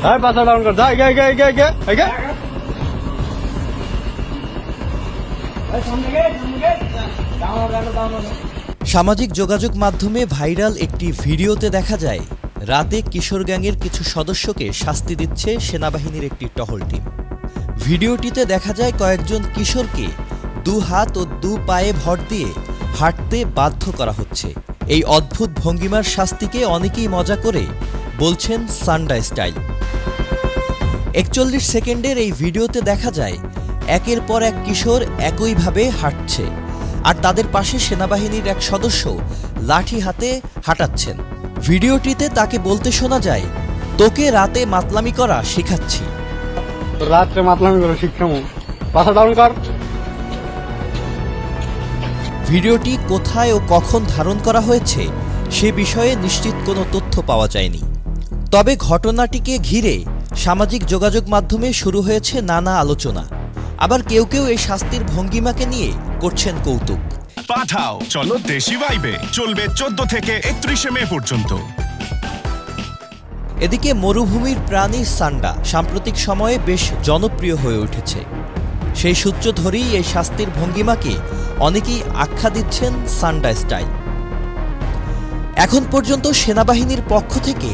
পাশা down কর, যা গে গে গে গে গে। সামাজিক যোগাযোগ মাধ্যমে ভাইরাল একটি ভিডিওতে দেখা যায় রাতে কিশোর গ্যাংয়ের কিছু সদস্যকে শাস্তি দিচ্ছে সেনাবাহিনীর একটি টহল টিম। ভিডিওটিতে দেখা যায় কয়েকজন কিশোরকে দু হাত ও দু পায়ে ভর দিয়ে হাঁটতে বাধ্য করা হচ্ছে। এই অদ্ভুত ভঙ্গিমার শাস্তিকে অনেকেই মজা করে বলছেন সান্ডা স্টাইল। 41 সেকেন্ডের এই ভিডিওতে দেখা যায় একের পর এক কিশোর একইভাবে হাঁটছে, আর তাদের পাশে সেনাবাহিনীর এক সদস্য লাঠি হাতে হাঁটাচ্ছেন। ভিডিওটিতে তাকে বলতে শোনা যায়, তোকে রাতে মাতলামি করা শেখাচ্ছি। রাত্রে মাতলামি করে শিক্ষামু, পাশা ডাউন কর। ভিডিওটি কোথায় ও কখন ধারণ করা হয়েছে সে বিষয়ে নিশ্চিত কোনো তথ্য পাওয়া যায়নি। তবে ঘটনাটিকে ঘিরে সামাজিক যোগাযোগ মাধ্যমে শুরু হয়েছে নানা আলোচনা। আবার কেউ কেউ এই শাস্তির ভঙ্গিমাকে নিয়ে করছেন কৌতুক। পাঠাও চলো দেশি ভাইবে, চলবে 14 থেকে 31 মে পর্যন্ত। এদিকে মরুভূমির প্রাণী সান্ডা সাম্প্রতিক সময়ে বেশ জনপ্রিয় হয়ে উঠেছে। সেই সূত্র ধরেই এই শাস্তির ভঙ্গিমাকে অনেকেই আখ্যা দিচ্ছেন সান্ডা স্টাইল। এখন পর্যন্ত সেনাবাহিনীর পক্ষ থেকে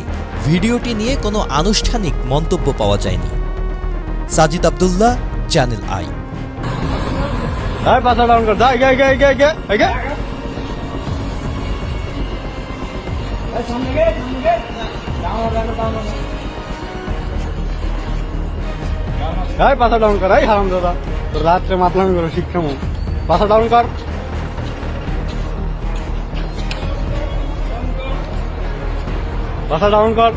ভিডিওটি নিয়ে কোনো আনুষ্ঠানিক মন্তব্য পাওয়া যায়নি। Sajid Abdullah, channel I. Pasha down কর, যা গে গে গে গে গে। পাশা ডাউন কর, এই হারাম দাদা, রাত্রে মাতলামি করে শিক্ষামু, পাশা ডাউন কর। পাশা ডাউন কর।